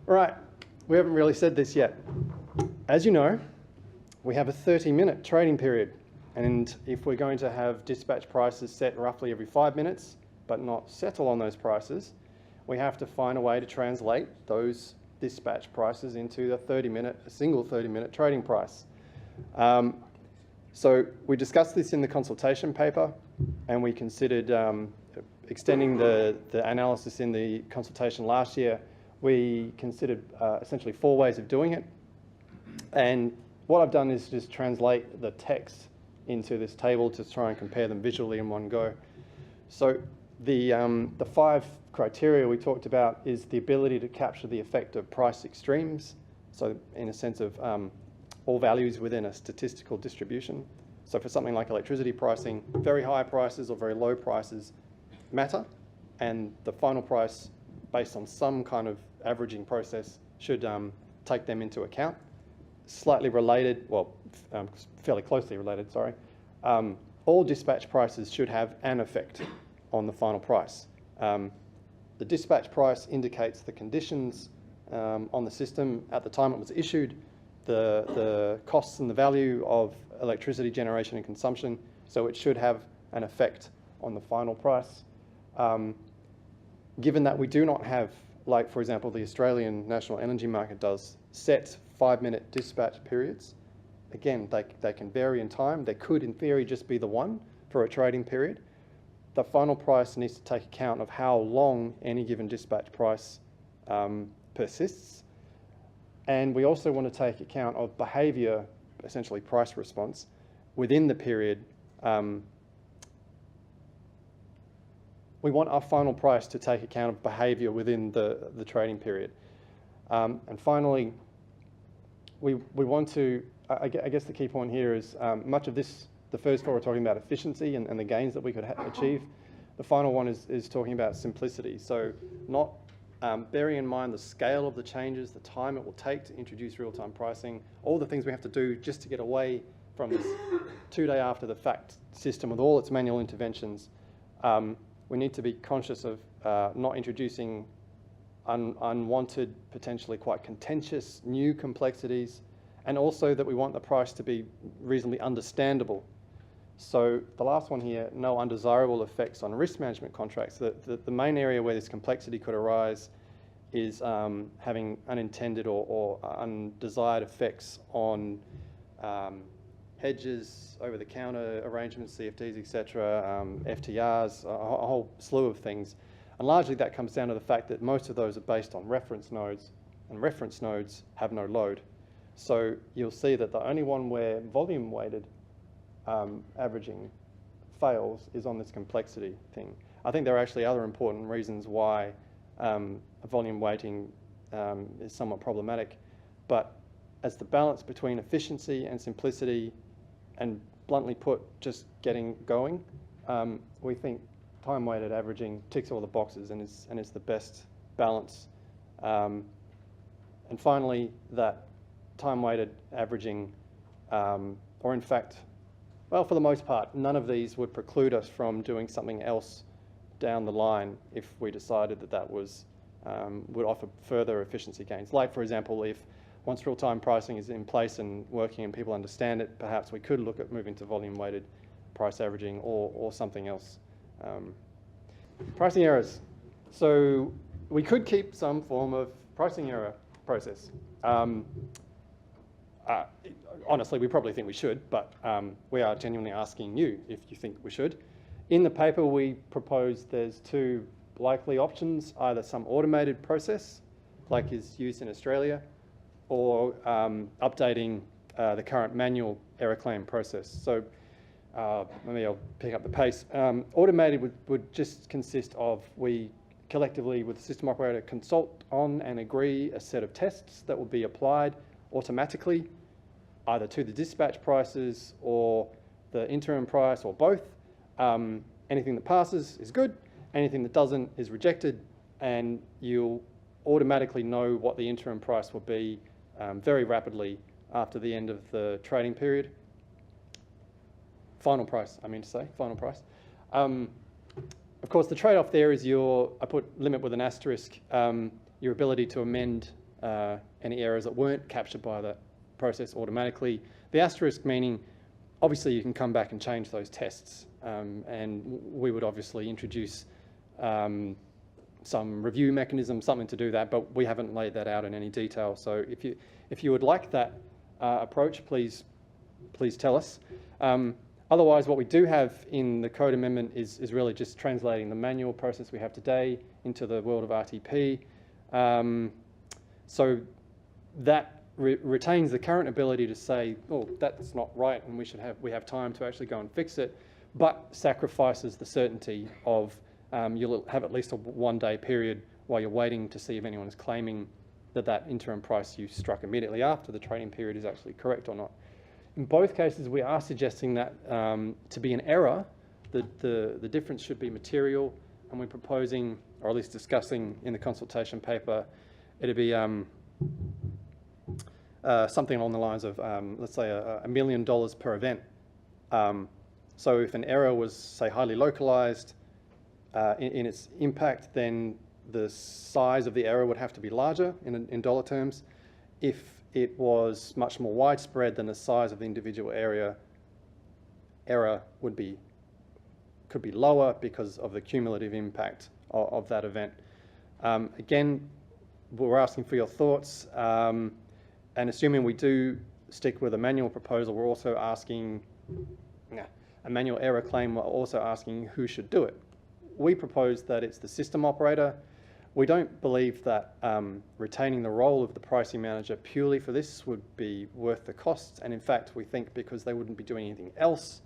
Right, we haven't really said this yet. As you know, we have a 30-minute trading period, and if we're going to have dispatch prices set roughly every 5 minutes, but not settle on those prices, we have to find a way to translate those dispatch prices into a single 30-minute trading price. So we discussed this in the consultation paper, and we considered extending the analysis in the consultation last year. We considered essentially 4 ways of doing it. And what I've done is just translate the text into this table to try and compare them visually in one go. So the 5 criteria we talked about is the ability to capture the effect of price extremes. So in a sense of all values within a statistical distribution. So for something like electricity pricing, very high prices or very low prices matter, and the final price based on some kind of averaging process should take them into account. Slightly related, well, fairly closely related, sorry. All dispatch prices should have an effect on the final price. The dispatch price indicates the conditions on the system at the time it was issued, the costs and the value of electricity generation and consumption, so it should have an effect on the final price. Given that we do not have, like for example the Australian National Energy Market does, set 5-minute dispatch periods, again they can vary in time. There could in theory just be the one for a trading period. The final price needs to take account of how long any given dispatch price persists. And we also want to take account of behaviour, essentially price response, within the period. We want our final price to take account of behaviour within the trading period. And finally, we want to, I guess the key point here is much of this, the first 4 are talking about efficiency and the gains that we could achieve. The final one is talking about simplicity. So not bearing in mind the scale of the changes, the time it will take to introduce real-time pricing, all the things we have to do just to get away from this 2-day after the fact system with all its manual interventions. We need to be conscious of not introducing unwanted, potentially quite contentious new complexities, and also that we want the price to be reasonably understandable. So the last one here, no undesirable effects on risk management contracts. The main area where this complexity could arise is having unintended or undesired effects on hedges, over-the-counter arrangements, CFDs, etc., FTRs, a whole slew of things. And largely that comes down to the fact that most of those are based on reference nodes, and reference nodes have no load. So you'll see that the only one where volume-weighted averaging fails is on this complexity thing. I think there are actually other important reasons why volume weighting is somewhat problematic, but as the balance between efficiency and simplicity, and bluntly put, just getting going, we think time-weighted averaging ticks all the boxes and is the best balance. And finally, that time-weighted averaging, or in fact, well, for the most part, none of these would preclude us from doing something else down the line if we decided that was would offer further efficiency gains. Like, for example, if once real-time pricing is in place and working and people understand it, perhaps we could look at moving to volume-weighted price averaging or something else. Pricing errors. So we could keep some form of pricing error process. Honestly, we probably think we should, but we are genuinely asking you if you think we should. In the paper, we propose there's 2 likely options, either some automated process, like is used in Australia, or updating the current manual error claim process. So maybe I'll pick up the pace. Automated would just consist of we collectively with the system operator consult on and agree a set of tests that will be applied automatically either to the dispatch prices or the interim price or both. Anything that passes is good, anything that doesn't is rejected, and you'll automatically know what the interim price will be very rapidly after the end of the trading period. Final price, I mean to say, final price. Of course, the trade-off there is I put limit with an asterisk, your ability to amend any errors that weren't captured by the process automatically. The asterisk meaning, obviously you can come back and change those tests, and we would obviously introduce some review mechanism, something to do that, but we haven't laid that out in any detail. So if you would like that approach, please tell us. Otherwise, what we do have in the code amendment is really just translating the manual process we have today into the world of RTP. So that retains the current ability to say, oh, that's not right, and we have time to actually go and fix it, but sacrifices the certainty of you'll have at least a one-day period while you're waiting to see if anyone is claiming that interim price you struck immediately after the trading period is actually correct or not. In both cases, we are suggesting that to be an error, the difference should be material, and we're proposing, or at least discussing in the consultation paper, it'd be something along the lines of, let's say, $1 million per event. So if an error was, say, highly localized in its impact, then the size of the error would have to be larger in dollar terms. If it was much more widespread, then the size of the individual error could be lower because of the cumulative impact of that event. Again, we're asking for your thoughts, and assuming we do stick with a manual proposal, we're also asking a manual error claim. We're also asking who should do it. We propose that it's the system operator. We don't believe that retaining the role of the pricing manager purely for this would be worth the cost. And in fact, we think because they wouldn't be doing anything else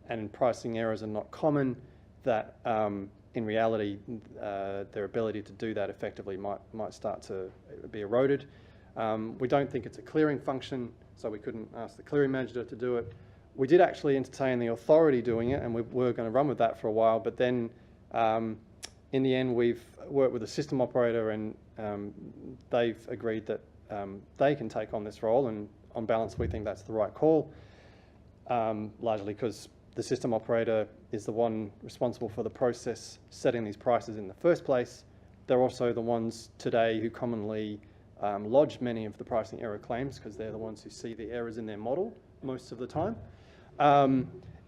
and pricing errors are not common, that in reality, their ability to do that effectively might start to be eroded. We don't think it's a clearing function, so we couldn't ask the clearing manager to do it. We did actually entertain the authority doing it, and we were going to run with that for a while, but then in the end, we've worked with the system operator, and they've agreed that they can take on this role, and on balance, we think that's the right call, largely because the system operator is the one responsible for the process setting these prices in the first place. They're also the ones today who commonly lodge many of the pricing error claims because they're the ones who see the errors in their model most of the time.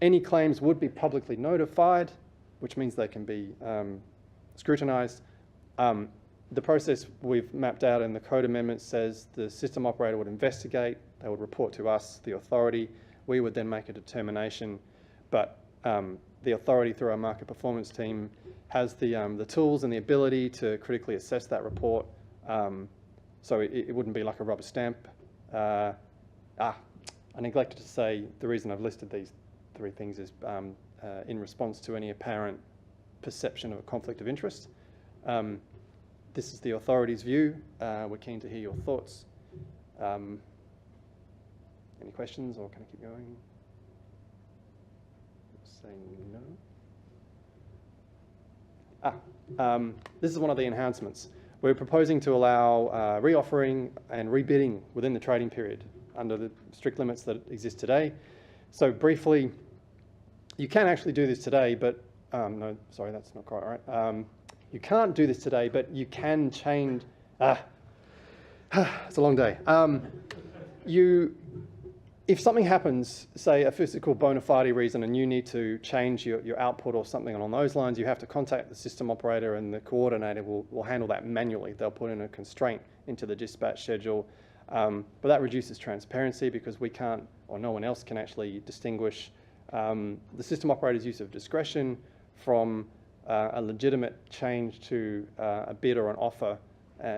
Any claims would be publicly notified, which means they can be scrutinized. The process we've mapped out in the code amendment says the system operator would investigate, they would report to us, the authority, we would then make a determination, but the authority through our market performance team has the tools and the ability to critically assess that report, so it wouldn't be like a rubber stamp. I neglected to say the reason I've listed these three things is in response to any apparent perception of a conflict of interest. This is the authority's view. We're keen to hear your thoughts. Any questions, or can I keep going? Saying no. This is one of the enhancements. We're proposing to allow reoffering and rebidding within the trading period under the strict limits that exist today. So briefly, you can actually do this today, but no, sorry, that's not quite right. You can't do this today, but you can change. It's a long day. If something happens, say a physical bona fide reason, and you need to change your output or something along those lines, you have to contact the system operator, and the coordinator will handle that manually. They'll put in a constraint into the dispatch schedule. But that reduces transparency because we can't, or no one else can actually distinguish the system operator's use of discretion from a legitimate change to a bid or an offer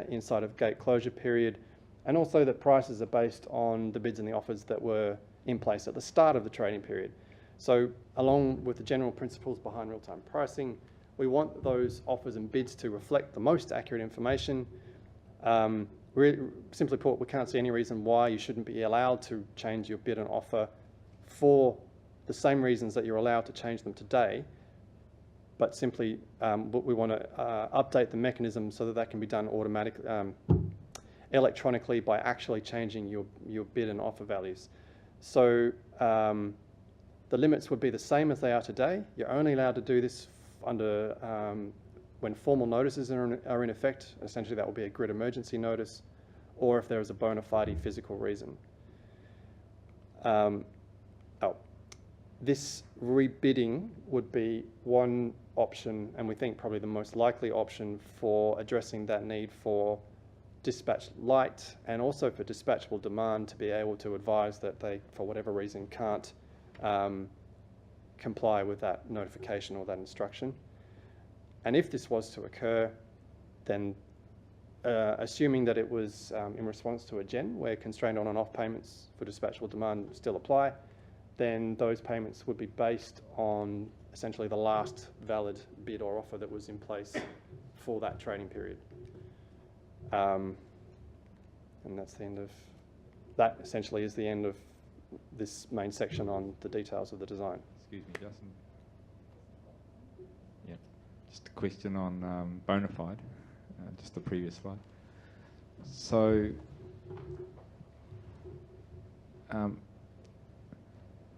inside of gate closure period, and also that prices are based on the bids and the offers that were in place at the start of the trading period. So along with the general principles behind real-time pricing, we want those offers and bids to reflect the most accurate information. Simply put, we can't see any reason why you shouldn't be allowed to change your bid and offer for the same reasons that you're allowed to change them today, but simply we want to update the mechanism so that that can be done automatically, electronically, by actually changing your bid and offer values. So the limits would be the same as they are today. You're only allowed to do this under when formal notices are in effect. Essentially, that will be a grid emergency notice, or if there is a bona fide physical reason. This rebidding would be one option, and we think probably the most likely option for addressing that need for dispatch light and also for dispatchable demand to be able to advise that they, for whatever reason, can't comply with that notification or that instruction. And if this was to occur, then assuming that it was in response to a GEN where constrained on and off payments for dispatchable demand still apply, then those payments would be based on essentially the last valid bid or offer that was in place for that trading period. And that's the end of, that essentially is the end of this main section on the details of the design. Excuse me, Justin. Yeah, just a question on bona fide, just the previous slide. So,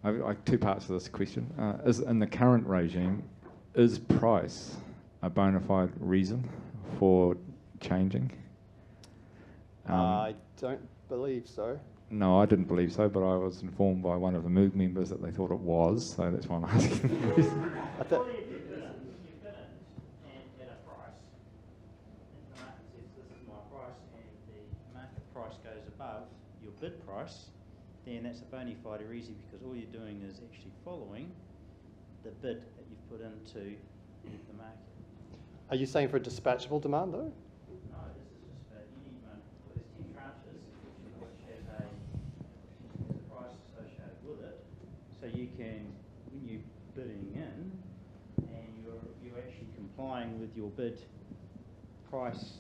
I've two parts to this question. Is in the current regime, is price a bona fide reason for changing? I don't believe so. No, I didn't believe so, but I was informed by one of the MOOG members that they thought it was, so that's why I'm asking the question. I thought, price goes above your bid price, then that's a bona fide reason, because all you're doing is actually following the bid that you've put into the market. are you saying for dispatchable demand though? No, this is just for any one. Well, there's 10 tranches which have a price associated with it. So you can, when you're bidding in, and you're actually complying with your bid price.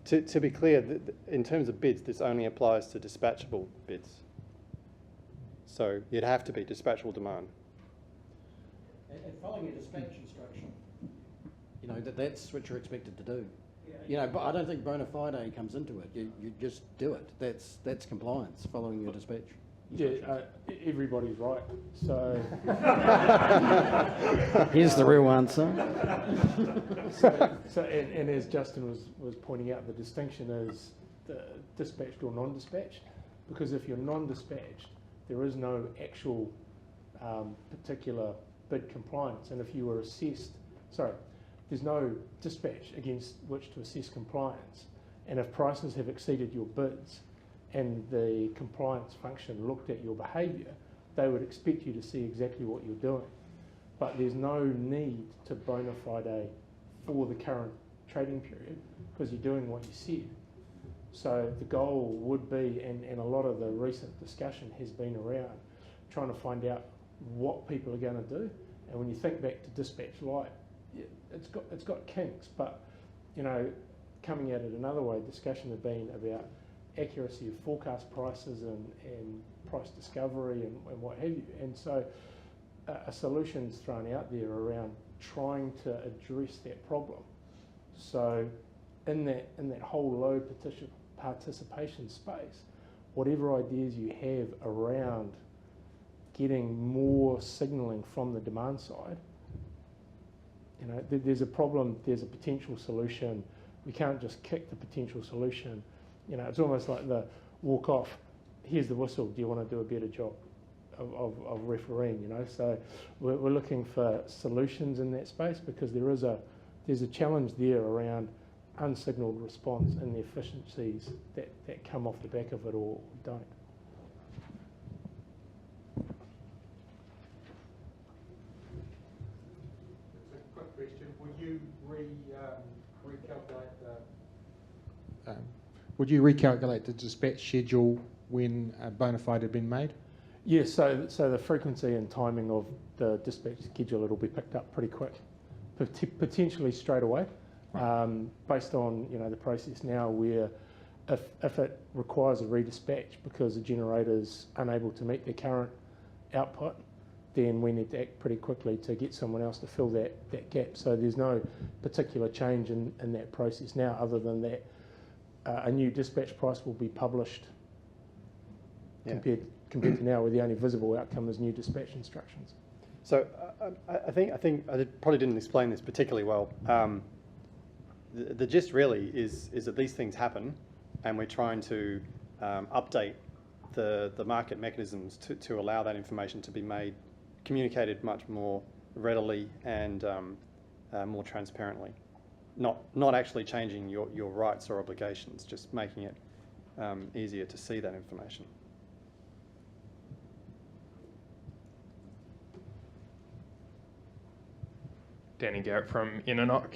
To be clear, in terms of bids, this only applies to dispatchable bids. So you'd have to be dispatchable demand. And following your dispatch instruction, you know, that's what you're expected to do. You know, but I don't think bona fide comes into it. You just do it. That's compliance, following your dispatch. Yeah, everybody's right. So here's the real answer. And as Justin was pointing out, the distinction is the dispatched or non-dispatched. Because if you're non-dispatched, there is no actual particular bid compliance, and if you were assessed, there's no dispatch against which to assess compliance. And if prices have exceeded your bids, and the compliance function looked at your behaviour, they would expect you to see exactly what you're doing. But there's no need to bona fide for the current trading period because you're doing what you said. So the goal would be, and a lot of the recent discussion has been around trying to find out what people are going to do. And when you think back to Dispatch Lite, it's got kinks, but you know, coming at it another way, discussion has been about accuracy of forecast prices and price discovery and what have you. And so a solution's thrown out there around trying to address that problem. So in that whole low participation space, whatever ideas you have around getting more signalling from the demand side, you know, there's a problem, there's a potential solution. We can't just kick the potential solution. You know, it's almost like the walk off, here's the whistle, do you want to do a better job of refereeing, you know? So we're looking for solutions in that space because there's a challenge there around unsignalled response and the efficiencies that come off the back of it or don't. It's a quick question. Would you recalculate the dispatch schedule when a bona fide had been made? Yes, so the frequency and timing of the dispatch schedule, it'll be picked up pretty quick, potentially straight away, based on, you know, the process now where if it requires a redispatch because the generator's unable to meet their current output, then we need to act pretty quickly to get someone else to fill that gap. So there's no particular change in that process now other than that a new dispatch price will be published compared to now where the only visible outcome is new dispatch instructions. So I think I probably didn't explain this particularly well. The gist really is that these things happen and we're trying to update the market mechanisms to allow that information to be communicated much more readily and more transparently. Not actually changing your rights or obligations, just making it easier to see that information. Danny Garrett from Inanock.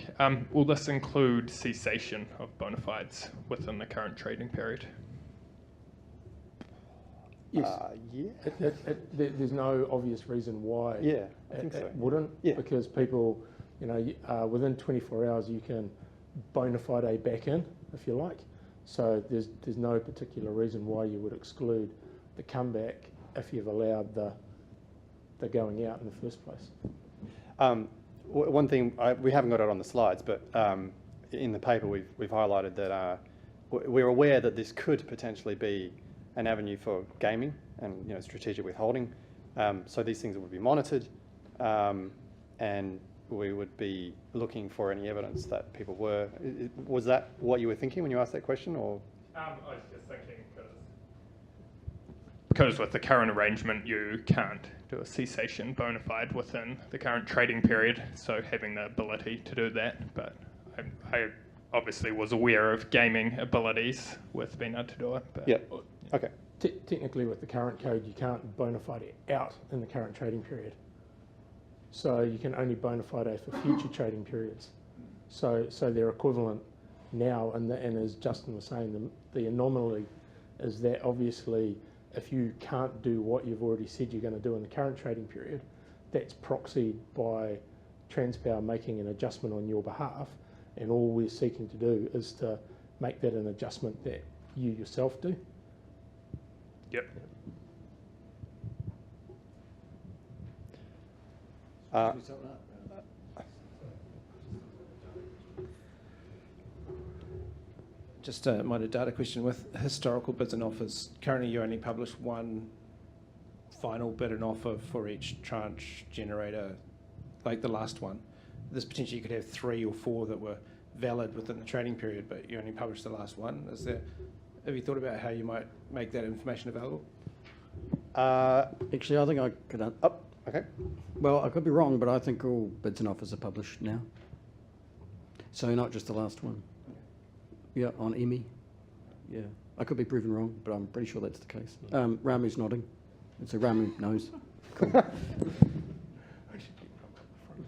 Will this include cessation of bona fides within the current trading period? Yes. Yeah. There's no obvious reason why Yeah, I think so. it wouldn't, Yeah. because people, within 24 hours you can bona fide a back in, if you like. So there's no particular reason why you would exclude the comeback if you've allowed the going out in the first place. One thing, we haven't got it on the slides, but in the paper we've highlighted that we're aware that this could potentially be an avenue for gaming and strategic withholding. So these things would be monitored, and we would be looking for any evidence that people were. Was that what you were thinking when you asked that question, or? I was just thinking because with the current arrangement you can't do a cessation bona fide within the current trading period, so having the ability to do that, but I obviously was aware of gaming abilities with being able to do it. But Yeah. Okay. Technically, with the current code, you can't bona fide it out in the current trading period. So you can only bona fide it for future trading periods. So they're equivalent now, and as Justin was saying, the anomaly is that obviously if you can't do what you've already said you're going to do in the current trading period, that's proxied by Transpower making an adjustment on your behalf, and all we're seeking to do is to make that an adjustment that you yourself do. Yep. Just a minor data question. With historical bids and offers, currently you only publish one final bid and offer for each tranche generator, like the last one. This potentially you could have 3 or 4 that were valid within the trading period, but you only publish the last one. Have you thought about how you might make that information available? Actually, I think I could. Okay. Well, I could be wrong, but I think all bids and offers are published now. So not just the last one. Yeah, on EMI. Yeah, I could be proven wrong, but I'm pretty sure that's the case. Ramu's nodding, and so Ramu knows. Cool.